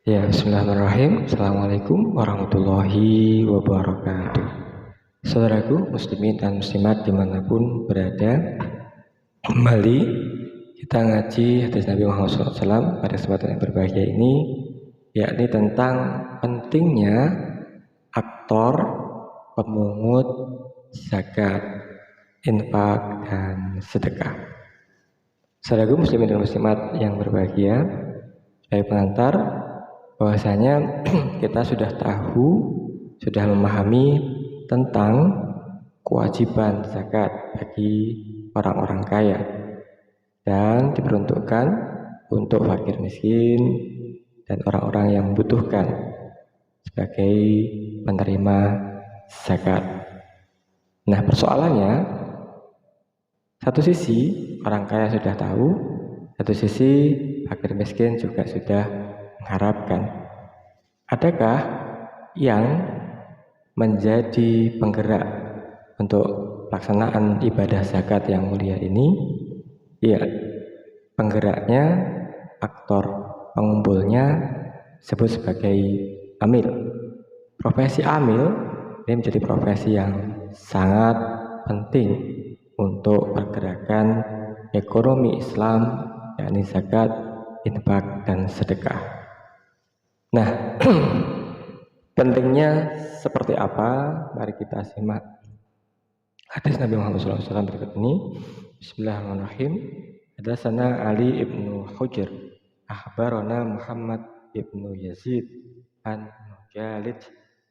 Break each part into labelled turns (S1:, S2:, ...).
S1: Ya, bismillahirrahmanirrahim. Assalamualaikum warahmatullahi wabarakatuh. Saudaraku, muslimin dan muslimat dimanapun berada, kembali kita ngaji hadis Nabi Muhammad SAW pada kesempatan yang berbahagia ini, yakni tentang pentingnya aktor pemungut zakat, infak, dan sedekah. Saudaraku muslimin dan muslimat yang berbahagia, sebagai pengantar, bahwasanya kita sudah tahu, sudah memahami tentang kewajiban zakat bagi orang-orang kaya dan diperuntukkan untuk fakir miskin dan orang-orang yang membutuhkan sebagai penerima zakat. Nah, persoalannya, satu sisi orang kaya sudah tahu, satu sisi fakir miskin juga sudah mengharapkan. Adakah yang menjadi penggerak untuk pelaksanaan ibadah zakat yang mulia ini? Ya, penggeraknya, aktor pengumpulnya disebut sebagai amil. Profesi amil ini menjadi profesi yang sangat penting untuk pergerakan ekonomi Islam, yakni zakat, infak, dan sedekah. Nah, pentingnya seperti apa? Mari kita simak hadis Nabi Muhammad SAW berikut ini. Bismillahirrahmanirrahim. Hadatsana Ali ibnu Hujr, akhbarana Muhammad ibnu Yazid, an Mujalid,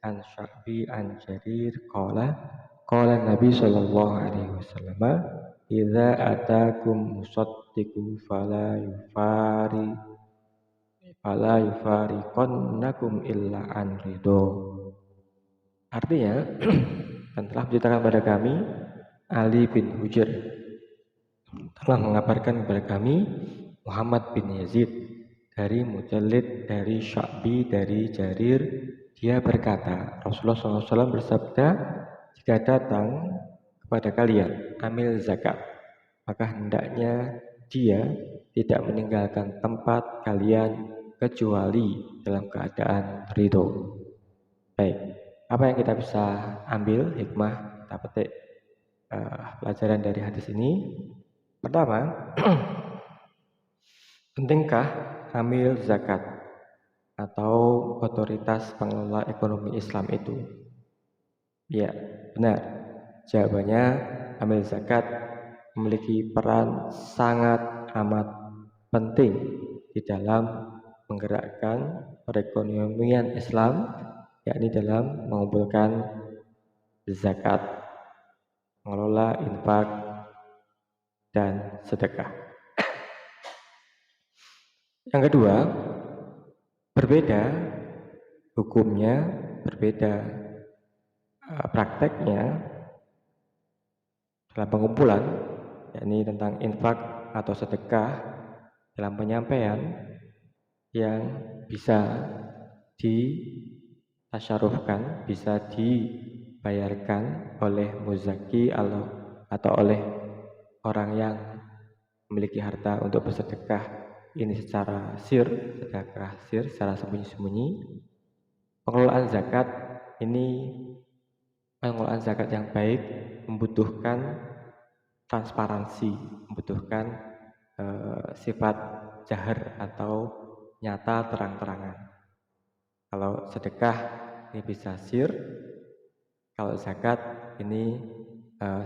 S1: an Sya'bi, an Jarir, qala Nabi sallallahu alaihi wasallam, idza atakum musaddiqu fala yufariqannakum illa an ridho. Artinya, dan telah menceritakan kepada kami Ali bin Hujr, telah mengabarkan kepada kami Muhammad bin Yazid dari Mujallid, dari Sya'bi, dari Jarir. Dia berkata, Rasulullah SAW bersabda, jika datang kepada kalian amil zakat, maka hendaknya dia tidak meninggalkan tempat kalian kecuali dalam keadaan ridho. Baik, apa yang kita bisa ambil hikmah, kita petik pelajaran dari hadis ini? Pertama, pentingkah amil zakat atau otoritas pengelola ekonomi Islam itu? Ya, benar. Jawabannya, amil zakat memiliki peran sangat amat penting di dalam menggerakkan perekonomian Islam, yakni dalam mengumpulkan zakat, mengelola infak, dan sedekah. Yang kedua, berbeda hukumnya, berbeda prakteknya dalam pengumpulan, yakni tentang infak atau sedekah dalam penyampaian yang bisa ditasyarufkan, bisa dibayarkan oleh muzaki atau oleh orang yang memiliki harta untuk bersedekah ini secara sedekah sir, secara sembunyi-sembunyi. Pengelolaan zakat yang baik membutuhkan transparansi, membutuhkan sifat jahar atau nyata terang-terangan. Kalau sedekah ini bisa sir, kalau zakat ini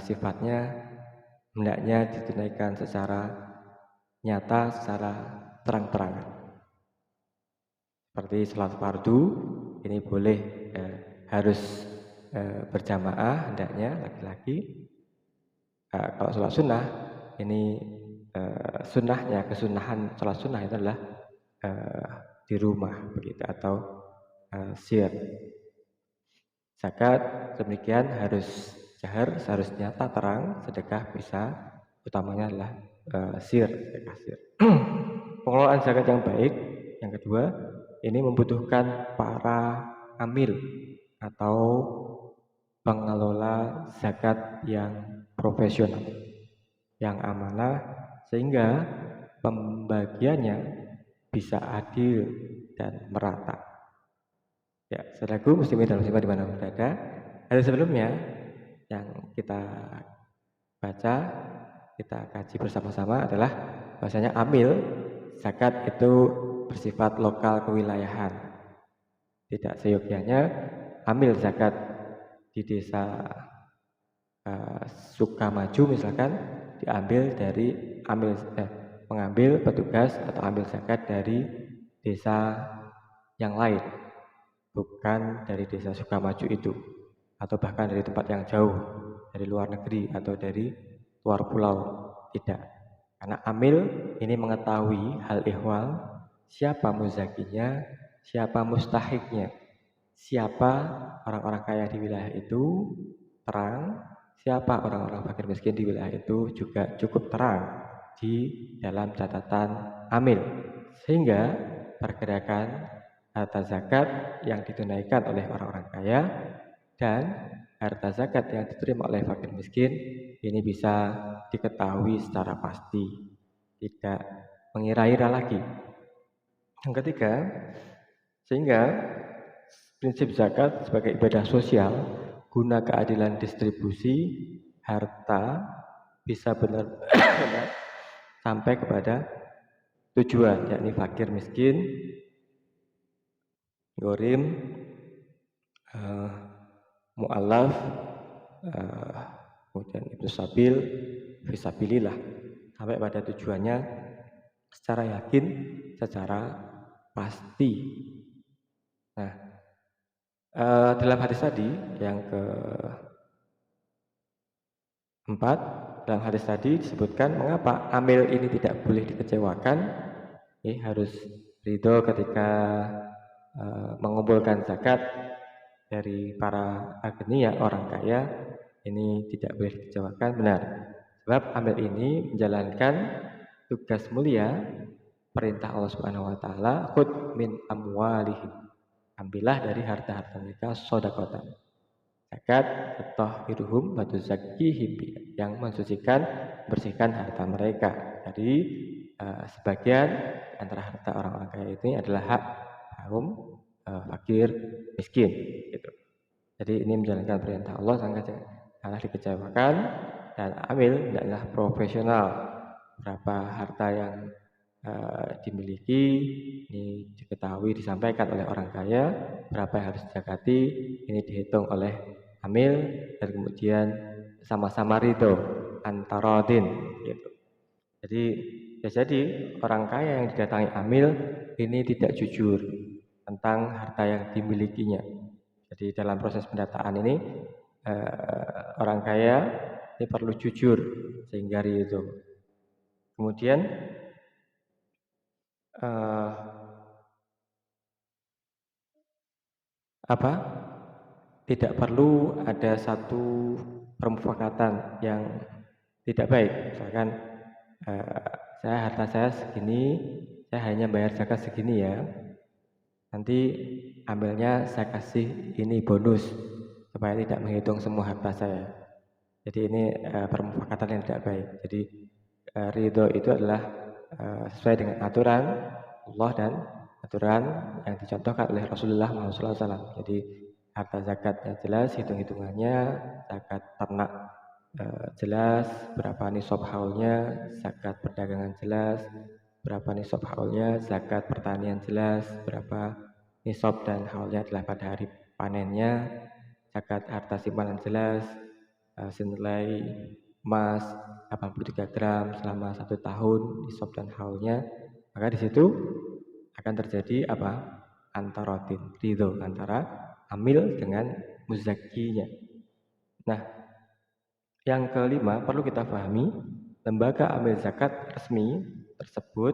S1: sifatnya hendaknya ditunaikan secara nyata, secara terang-terangan. Seperti salat fardu, ini boleh harus berjamaah, hendaknya laki-laki. Kalau sholat sunnah, ini kesunahan sholat sunnah itu adalah di rumah begitu, atau sir. Zakat demikian harus jahar, seharusnya nyata terang. Sedekah bisa, utamanya adalah sedekah sir. Pengelolaan zakat yang baik, yang kedua, ini membutuhkan para amil atau pengelola zakat yang profesional, yang amanah, sehingga pembagiannya bisa adil, dan merata. Ya, saudaraku muslimin dan muslimat di mana berada, ada sebelumnya yang kita baca, kita kaji bersama-sama adalah bahwasanya amil zakat itu bersifat lokal kewilayahan. Tidak seyogyanya amil zakat di desa Sukamaju misalkan diambil dari mengambil petugas atau ambil zakat dari desa yang lain, bukan dari desa Sukamaju itu, atau bahkan dari tempat yang jauh, dari luar negeri atau dari luar pulau. Tidak, karena amil ini mengetahui hal ihwal, siapa muzakinya, siapa mustahiknya, siapa orang-orang kaya di wilayah itu terang, siapa orang-orang fakir miskin di wilayah itu juga cukup terang di dalam catatan amil, sehingga pergerakan harta zakat yang ditunaikan oleh orang-orang kaya dan harta zakat yang diterima oleh fakir miskin ini bisa diketahui secara pasti, tidak mengira-ira lagi. Yang ketiga, sehingga prinsip zakat sebagai ibadah sosial guna keadilan distribusi harta bisa benar-benar sampai kepada tujuan, yakni fakir miskin, gorim, mu'alaf, kemudian ibnu sabil, fisabilillah, sampai pada tujuannya secara yakin, secara pasti. Nah, dalam hadis tadi yang keempat, dalam hadis tadi disebutkan mengapa amil ini tidak boleh dikecewakan, harus ridho ketika mengumpulkan zakat dari para agniya, orang kaya, ini tidak boleh dikecewakan. Benar, sebab amil ini menjalankan tugas mulia perintah Allah Subhanahu wa taala, khudh min amwalihim, ambillah dari harta-harta mereka shadaqatan, zakat tutahhiruhum wa tuzakkihim, yang mensucikan, bersihkan harta mereka. Jadi sebagian antara harta orang-orang kaya ini adalah hak kaum fakir miskin gitu. Jadi ini menjalankan perintah Allah, sangat dikecewakan. Dan amil adalah profesional, berapa harta yang dimiliki ini diketahui, disampaikan oleh orang kaya, berapa yang harus dizakati ini dihitung oleh amil, dan kemudian sama-sama ridho antarodin gitu. Jadi orang kaya yang didatangi amil ini tidak jujur tentang harta yang dimilikinya. Jadi dalam proses pendataan ini orang kaya ini perlu jujur sehingga ridho. Kemudian tidak perlu ada satu permufakatan yang tidak baik. Misalkan harta saya segini, saya hanya bayar zakat segini ya, nanti ambilnya saya kasih ini bonus supaya tidak menghitung semua harta saya. Jadi ini permufakatan yang tidak baik. Jadi ridho itu adalah sesuai dengan aturan Allah dan aturan yang dicontohkan oleh Rasulullah SAW. Jadi harta zakatnya jelas, hitung-hitungannya, zakat ternak jelas, berapa nisab haulnya, zakat perdagangan jelas, berapa nisab haulnya, zakat pertanian jelas, berapa nisab dan haulnya adalah pada hari panennya, zakat harta simpanan jelas, senilai emas 83 gram selama 1 tahun, nisab dan haulnya. Maka di situ akan terjadi antarodin, ridho antara amil dengan muzakkinya. Nah, yang kelima perlu kita pahami, lembaga amil zakat resmi tersebut,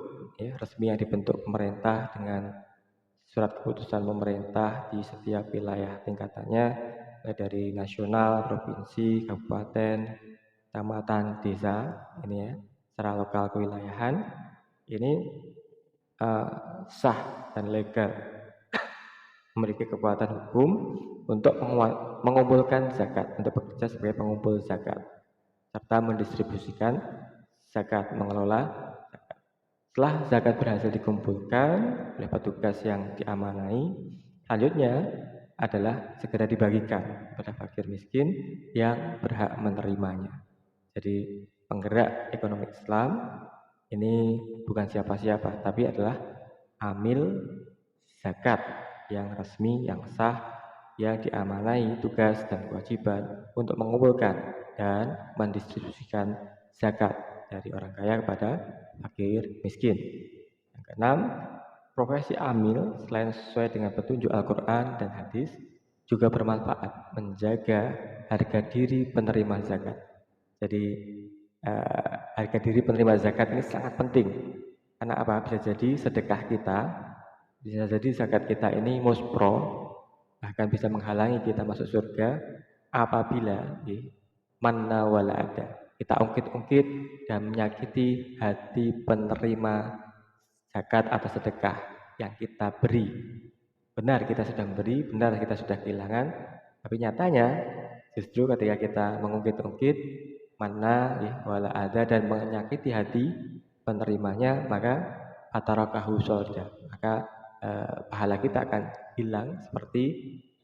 S1: resmi yang dibentuk pemerintah dengan surat keputusan pemerintah di setiap wilayah tingkatannya, dari nasional, provinsi, kabupaten, kecamatan, desa, ini secara lokal kewilayahan, ini sah dan legal, memiliki kekuatan hukum untuk mengumpulkan zakat, untuk bekerja sebagai pengumpul zakat, serta mendistribusikan zakat, mengelola zakat. Setelah zakat berhasil dikumpulkan oleh petugas yang diamanai, selanjutnya adalah segera dibagikan kepada fakir miskin yang berhak menerimanya. Jadi penggerak ekonomi Islam ini bukan siapa-siapa, tapi adalah amil zakat yang resmi, yang sah, yang diamanai tugas dan kewajiban untuk mengumpulkan dan mendistribusikan zakat dari orang kaya kepada fakir miskin. Yang keenam, profesi amil selain sesuai dengan petunjuk Al-Quran dan hadis juga bermanfaat menjaga harga diri penerima zakat. Jadi harga diri penerima zakat ini sangat penting. Karena apa? Bisa jadi sedekah kita, bisa jadi zakat kita ini muspro, bahkan bisa menghalangi kita masuk surga apabila manna wala ada. Kita ungkit-ungkit dan menyakiti hati penerima zakat atau sedekah yang kita beri. Benar kita sudah memberi, benar kita sudah kehilangan, tapi nyatanya justru ketika kita mengungkit-ungkit mana wala ada dan menyakiti hati penerimanya, maka atarakahu solda, maka pahala kita akan hilang seperti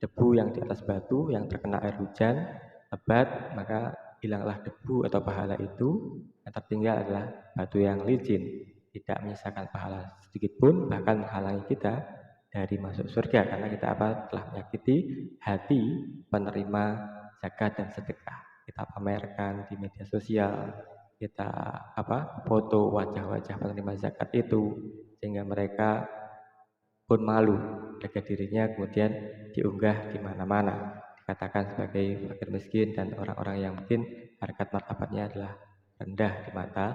S1: debu yang di atas batu yang terkena air hujan lebat, maka hilanglah debu atau pahala itu, yang tertinggal adalah batu yang licin, tidak menyisakan pahala sedikit pun, bahkan menghalangi kita dari masuk surga karena kita telah menyakiti hati penerima zakat dan sedekah. Kita pamerkan di media sosial, kita foto wajah-wajah penerima zakat itu sehingga mereka pun malu harga dirinya kemudian diunggah di mana-mana, dikatakan sebagai fakir miskin dan orang-orang yang mungkin harkat martabatnya adalah rendah di mata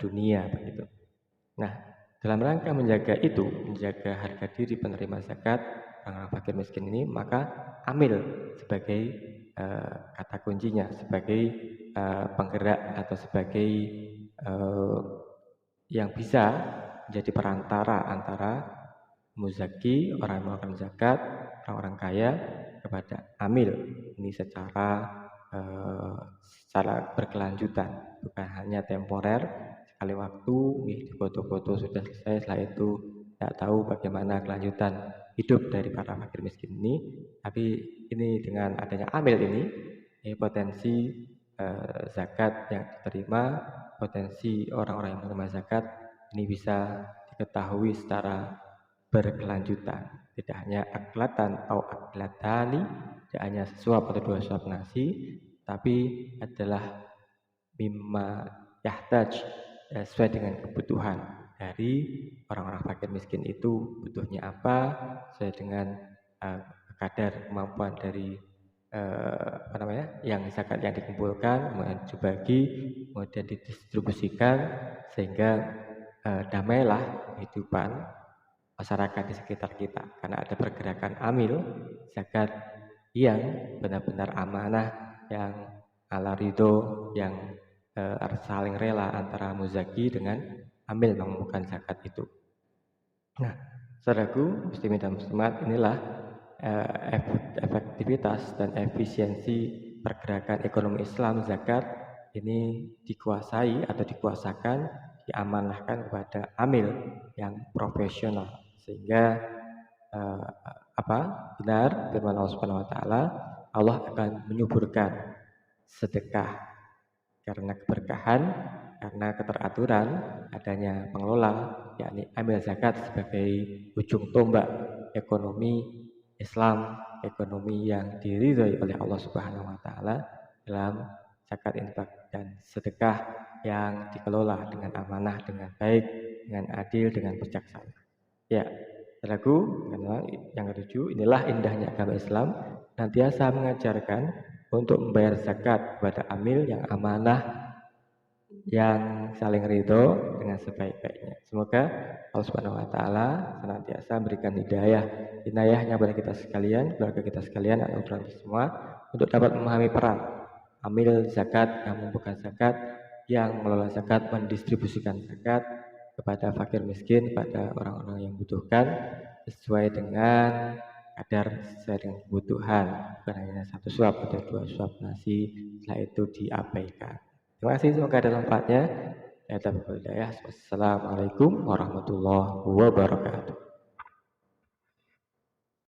S1: dunia begitu. Nah, dalam rangka menjaga itu, menjaga harga diri penerima zakat orang-orang fakir miskin ini, maka amil sebagai kata kuncinya, sebagai penggerak atau sebagai yang bisa menjadi perantara antara muzaki, orang yang melakukan zakat, orang-orang kaya kepada amil. Ini secara berkelanjutan, bukan hanya temporer, sekali waktu di foto-foto sudah selesai, setelah itu tidak tahu bagaimana kelanjutan hidup dari para fakir miskin ini. Tapi ini dengan adanya amil ini potensi zakat yang diterima, potensi orang-orang yang menerima zakat ini bisa diketahui secara berkelanjutan, tidak hanya aklatan atau aklatani, tidak hanya sesuap atau dua suap nasi, tapi adalah mimma yahtaj, sesuai dengan kebutuhan dari orang-orang fakir miskin itu, butuhnya apa sesuai dengan kadar kemampuan dari yang zakat yang dikumpulkan, kemudian dibagi, kemudian didistribusikan sehingga damailah kehidupan masyarakat di sekitar kita, karena ada pergerakan amil zakat yang benar-benar amanah, yang ala ridho, yang saling rela antara muzaki dengan amil mengumpulkan zakat itu. Nah, saudaraku muslimin dan muslimat, inilah efektivitas dan efisiensi pergerakan ekonomi Islam zakat ini dikuasai atau dikuasakan, diamanahkan kepada amil yang profesional, sehingga benar firman Allah Subhanahu wa taala, Allah akan menyuburkan sedekah karena keberkahan, karena keteraturan adanya pengelola, yakni amil zakat sebagai ujung tombak ekonomi Islam, ekonomi yang diridhoi oleh Allah Subhanahu wa taala dalam zakat, infak dan sedekah yang dikelola dengan amanah, dengan baik, dengan adil, dengan bijaksana. Ya, saudaraku, yang ketujuh, inilah indahnya agama Islam, senantiasa mengajarkan untuk membayar zakat kepada amil yang amanah, yang saling ridho dengan sebaik-baiknya. Semoga Allah Subhanahu wa taala senantiasa memberikan hidayahnya kepada kita sekalian, keluarga kita sekalian, atau kita semua, untuk dapat memahami peran amil zakat, yang mengumpulkan zakat, yang mengelola zakat, mendistribusikan zakat kepada fakir miskin, pada orang-orang yang membutuhkan sesuai dengan kadar, sesuai dengan kebutuhan, bukan hanya satu suap atau dua suap nasi setelah itu diabaikan. Terima kasih, semoga ada manfaatnya. Wassalamualaikum warahmatullahi wabarakatuh.